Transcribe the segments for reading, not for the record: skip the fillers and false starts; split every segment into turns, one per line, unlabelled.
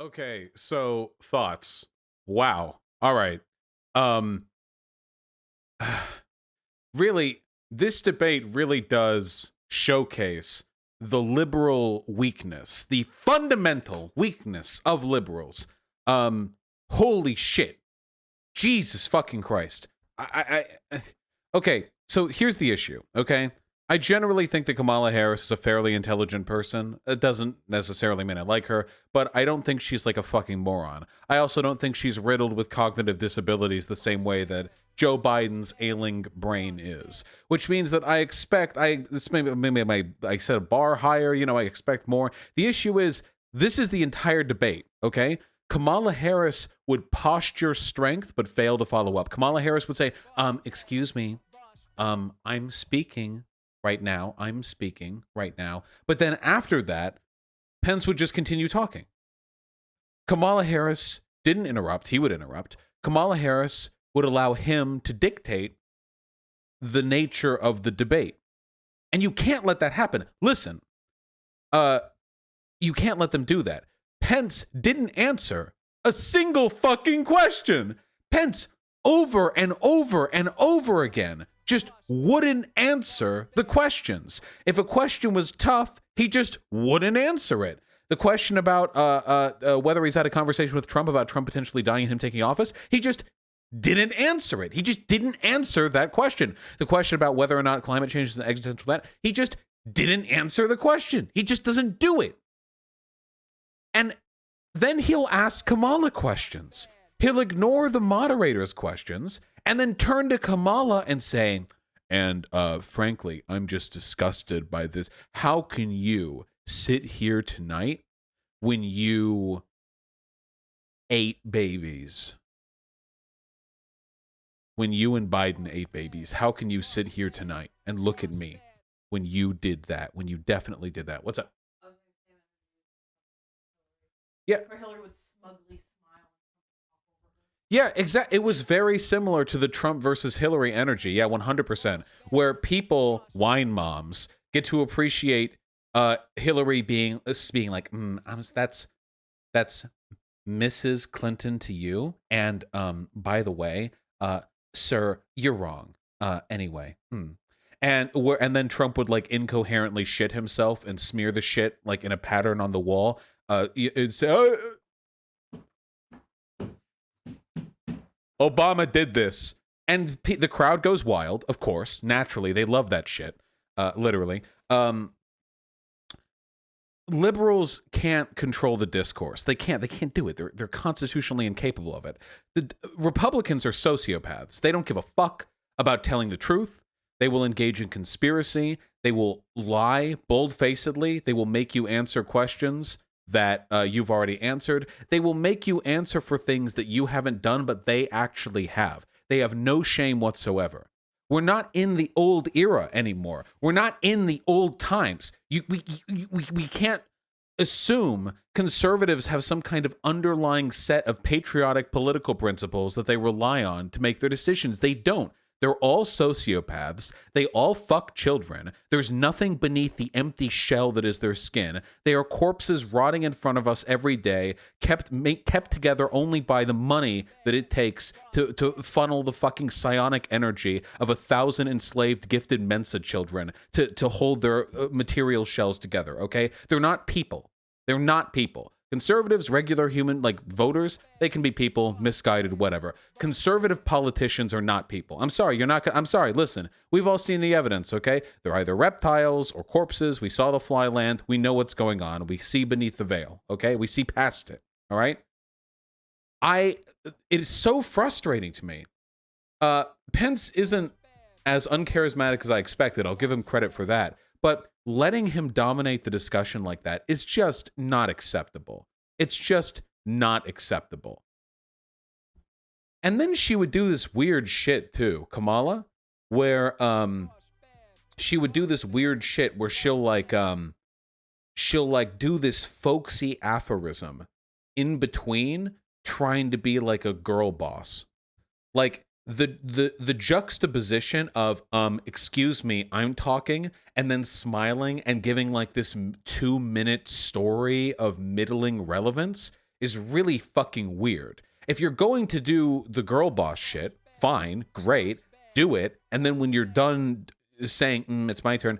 Okay, so thoughts. Wow. All right. Um really, this debate really does showcase the liberal weakness, the fundamental weakness of liberals. Holy shit. Jesus fucking Christ. Okay, so here's the issue, okay? I generally think that Kamala Harris is a fairly intelligent person. It doesn't necessarily mean I like her, but I don't think she's like a fucking moron. I also don't think she's riddled with cognitive disabilities the same way that Joe Biden's ailing brain is. Which means that I expect I set a bar higher, I expect more. The issue is this is the entire debate, okay? Kamala Harris would posture strength but fail to follow up. Kamala Harris would say, excuse me, I'm speaking right now. I'm speaking right now. But then after that, Pence would just continue talking. Kamala Harris didn't interrupt. He would interrupt. Kamala Harris would allow him to dictate the nature of the debate. And you can't let that happen. Listen, you can't let them do that. Pence didn't answer a single fucking question. Pence, over and over and over again, just wouldn't answer the questions. If a question was tough, he just wouldn't answer it. The question about whether he's had a conversation with Trump about Trump potentially dying and him taking office, he just didn't answer it. He just didn't answer that question. The question about whether or not climate change is an existential threat, he just didn't answer the question. He just doesn't do it. And then he'll ask Kamala questions. He'll ignore the moderator's questions and then turn to Kamala and say, and frankly, I'm just disgusted by this. How can you sit here tonight when you ate babies? When you and Biden ate babies, how can you sit here tonight and look at me when you did that, when you definitely did that? What's up? Yeah.
Where Hillary would smugly smile.
Yeah, exactly. It was very similar to the Trump versus Hillary energy. Yeah, 100%. Where people, wine moms, get to appreciate Hillary being like, that's Mrs. Clinton to you. And by the way, sir, you're wrong. Anyway. And then Trump would like incoherently shit himself and smear the shit like in a pattern on the wall. Obama did this, and the crowd goes wild. Of course, naturally, they love that shit. Literally, liberals can't control the discourse. They can't do it. They're constitutionally incapable of it. The Republicans are sociopaths. They don't give a fuck about telling the truth. They will engage in conspiracy. They will lie bold-facedly. They will make you answer questions that you've already answered. They will make you answer for things that you haven't done, but they actually have. They have no shame whatsoever. We're not in the old era anymore. We're not in the old times. We can't assume conservatives have some kind of underlying set of patriotic political principles that they rely on to make their decisions. They don't. They're all sociopaths. They all fuck children. There's nothing beneath the empty shell that is their skin. They are corpses rotting in front of us every day, kept together only by the money that it takes to funnel the fucking psionic energy of 1,000 enslaved gifted Mensa children to hold their material shells together, okay? They're not people. They're not people. Conservatives, regular human, like voters, they can be people, misguided, whatever. Conservative politicians are not people. I'm sorry, I'm sorry, listen. We've all seen the evidence, okay? They're either reptiles or corpses. We saw the fly land. We know what's going on. We see beneath the veil, okay? We see past it, all right? It is so frustrating to me. Pence isn't as uncharismatic as I expected. I'll give him credit for that. But letting him dominate the discussion like that is just not acceptable. It's just not acceptable. And then she would do this weird shit too, Kamala, where she would do this weird shit where she'll do this folksy aphorism in between trying to be like a girl boss. Like the juxtaposition of excuse me, I'm talking, and then smiling and giving like this 2-minute story of middling relevance is really fucking weird. If you're going to do the girl boss shit, fine, great, do it. And then when you're done saying, it's my turn,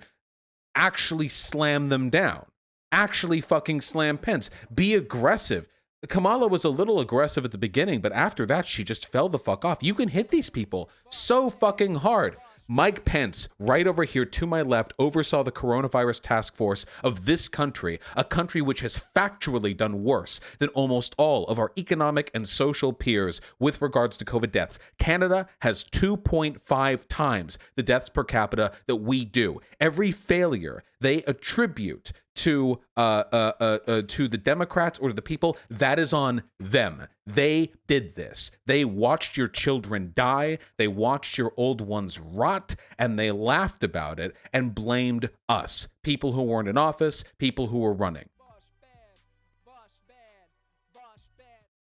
actually slam them down. Actually fucking slam Pence. Be aggressive. Kamala was a little aggressive at the beginning, but after that, she just fell the fuck off. You can hit these people so fucking hard. Mike Pence, right over here to my left, oversaw the coronavirus task force of this country, a country which has factually done worse than almost all of our economic and social peers with regards to COVID deaths. Canada has 2.5 times the deaths per capita that we do. Every failure they attribute to the Democrats or to the people, that is on them. They did this. They watched your children die. They watched your old ones rot, and they laughed about it and blamed us, people who weren't in office, people who were running.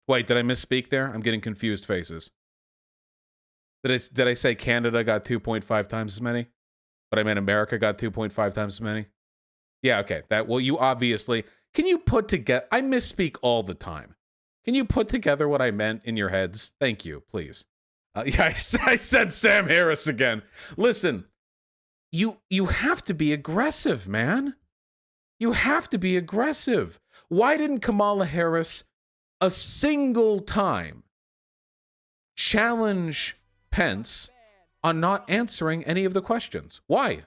Wait, did I misspeak there? I'm getting confused faces. Did I say Canada got 2.5 times as many? But I meant America got 2.5 times as many? Yeah, okay. You obviously... Can you put together... I misspeak all the time. Can you put together what I meant in your heads? Thank you, please. Yeah, I said Sam Harris again. Listen, you have to be aggressive, man. You have to be aggressive. Why didn't Kamala Harris a single time challenge Pence on not answering any of the questions? Why?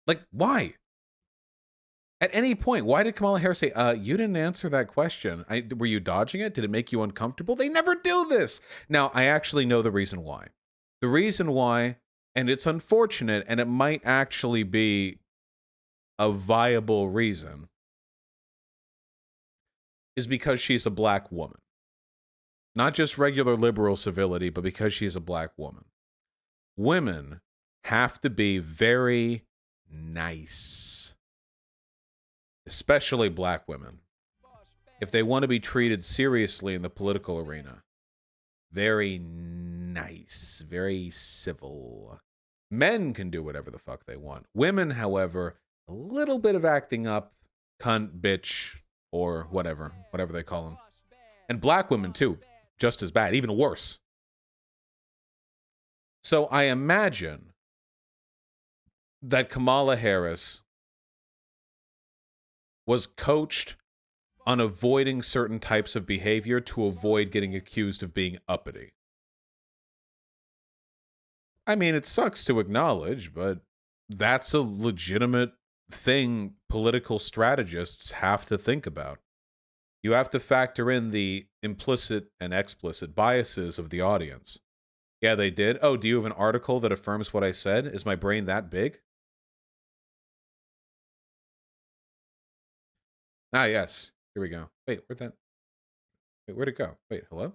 Like, why? At any point, why did Kamala Harris say, you didn't answer that question? Were you dodging it? Did it make you uncomfortable? They never do this. Now, I actually know the reason why. The reason why, and it's unfortunate, and it might actually be a viable reason, is because she's a black woman. Not just regular liberal civility, but because she's a black woman. Women have to be very nice, especially black women, if they want to be treated seriously in the political arena. Very nice, very civil. Men can do whatever the fuck they want. Women, however, a little bit of acting up, cunt, bitch, or whatever they call them. And black women too, just as bad, even worse. So I imagine that Kamala Harris was coached on avoiding certain types of behavior to avoid getting accused of being uppity. I mean, it sucks to acknowledge, but that's a legitimate thing political strategists have to think about. You have to factor in the implicit and explicit biases of the audience. Yeah, they did. Oh, do you have an article that affirms what I said? Is my brain that big? Ah, yes. Here we go. Wait, where'd it go? Wait, hello?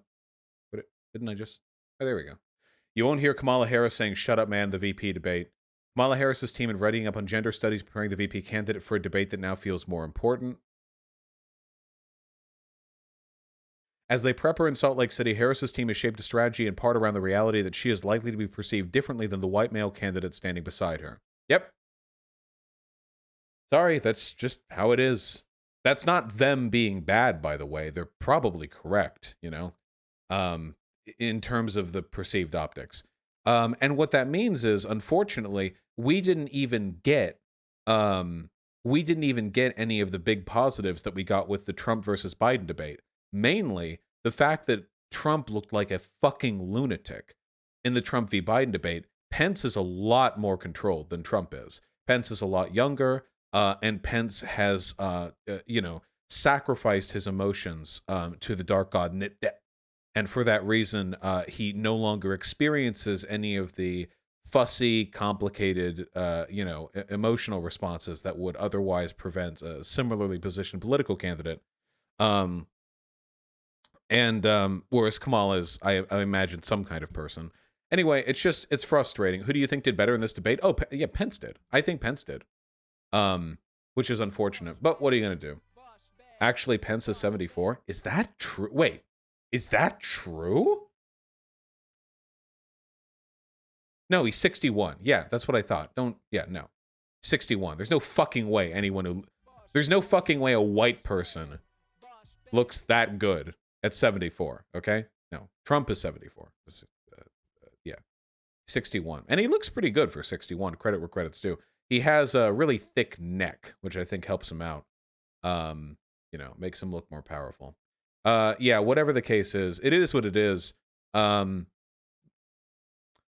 Didn't I just... Oh, there we go. You won't hear Kamala Harris saying, "Shut up, man," the VP debate. Kamala Harris's team is readying up on gender studies, preparing the VP candidate for a debate that now feels more important. As they prep her in Salt Lake City, Harris's team has shaped a strategy in part around the reality that she is likely to be perceived differently than the white male candidate standing beside her. Yep. Sorry, that's just how it is. That's not them being bad, by the way. They're probably correct, you know, in terms of the perceived optics. And what that means is, unfortunately, we didn't even get any of the big positives that we got with the Trump versus Biden debate. Mainly the fact that Trump looked like a fucking lunatic in the Trump v. Biden debate. Pence is a lot more controlled than Trump is. Pence is a lot younger, and Pence has, sacrificed his emotions to the dark god. And for that reason, he no longer experiences any of the fussy, complicated, emotional responses that would otherwise prevent a similarly positioned political candidate. Whereas Kamala is, I imagine, some kind of person. Anyway, it's frustrating. Who do you think did better in this debate? Oh, yeah, Pence did. I think Pence did. Which is unfortunate. But what are you going to do? Actually, Pence is 74. Is that true? Wait, is that true? No, he's 61. Yeah, that's what I thought. No. 61. There's no fucking way a white person looks that good at 74. Okay, no, Trump is 74. Yeah, 61, and he looks pretty good for 61. Credit where credit's due. He has a really thick neck, which I think helps him out. Makes him look more powerful. Yeah, whatever the case is, it is what it is.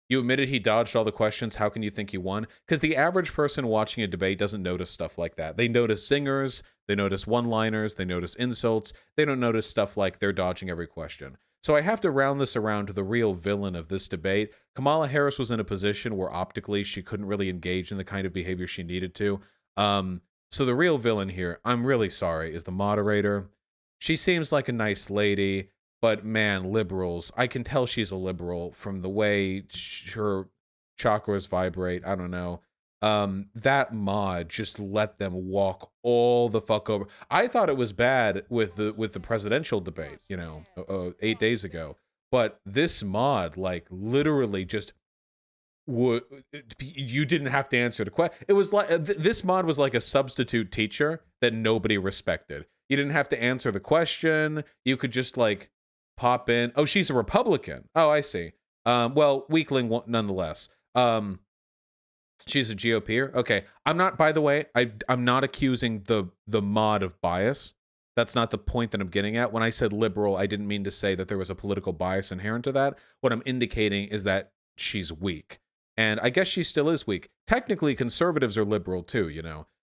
You admitted he dodged all the questions. How can you think he won? Because the average person watching a debate doesn't notice stuff like that. They notice singers, they notice one-liners, they notice insults. They don't notice stuff like they're dodging every question. So I have to round this around to the real villain of this debate. Kamala Harris was in a position where optically she couldn't really engage in the kind of behavior she needed to. So the real villain here, I'm really sorry, is the moderator. She seems like a nice lady. But man, liberals, I can tell she's a liberal from the way her chakras vibrate. I don't know. That mod just let them walk all the fuck over. I thought it was bad with the presidential debate, 8 days ago. But this mod, like, literally just you didn't have to answer the question. It was like this mod was like a substitute teacher that nobody respected. You didn't have to answer the question. You could just like pop in. Oh, she's a Republican. Oh, I see. Well, weakling nonetheless. She's a GOPer. Okay. I'm not, by the way, I'm not accusing the mod of bias. That's not the point that I'm getting at. When I said liberal, I didn't mean to say that there was a political bias inherent to that. What I'm indicating is that she's weak. And I guess she still is weak. Technically, conservatives are liberal too,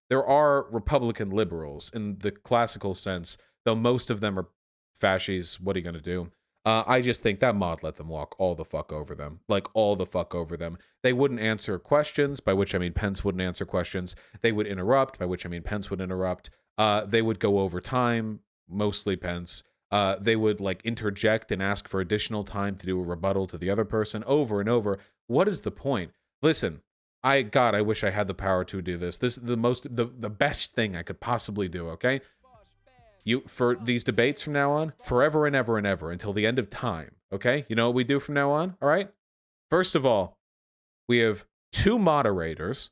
There are Republican liberals in the classical sense, though most of them are fascies. What are you going to do? I just think that mod let them walk all the fuck over them. Like, all the fuck over them. They wouldn't answer questions, by which I mean Pence wouldn't answer questions. They would interrupt, by which I mean Pence would interrupt. They would go over time, mostly Pence. They would, like, interject and ask for additional time to do a rebuttal to the other person over and over. What is the point? Listen, I wish I had the power to do this. This is the best thing I could possibly do, okay? For these debates from now on, forever and ever and ever until the end of time, okay? You know what we do from now on, all right? First of all, we have 2 moderators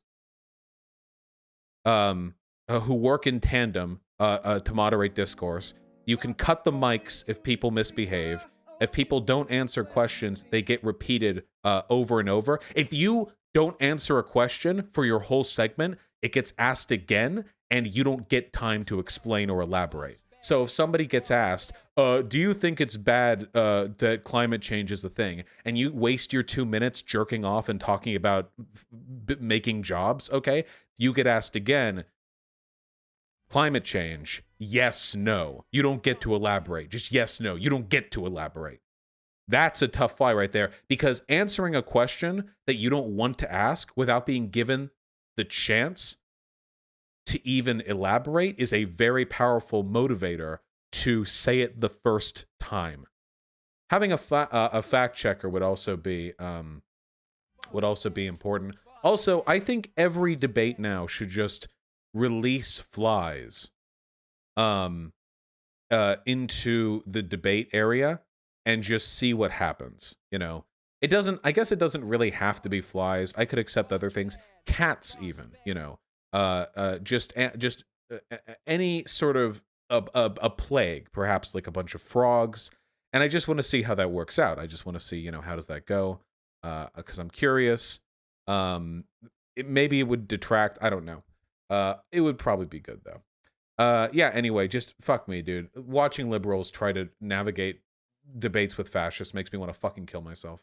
who work in tandem to moderate discourse. You can cut the mics if people misbehave. If people don't answer questions, they get repeated over and over. If you don't answer a question for your whole segment, it gets asked again, and you don't get time to explain or elaborate. So if somebody gets asked, do you think it's bad that climate change is a thing? And you waste your 2 minutes jerking off and talking about making jobs, okay? You get asked again, climate change, yes, no. You don't get to elaborate. Just yes, no. You don't get to elaborate. That's a tough fly right there, because answering a question that you don't want to ask without being given the chance to even elaborate is a very powerful motivator to say it the first time. Having a fact checker would also be important. Also, I think every debate now should just release flies into the debate area and just see what happens. It doesn't. I guess it doesn't really have to be flies. I could accept other things, cats even. Just any sort of a plague, perhaps like a bunch of frogs, and I just want to see how that works out. I just want to see, how does that go? Because I'm curious. Maybe it would detract. I don't know. It would probably be good though. Yeah. Anyway, just fuck me, dude. Watching liberals try to navigate debates with fascists makes me want to fucking kill myself.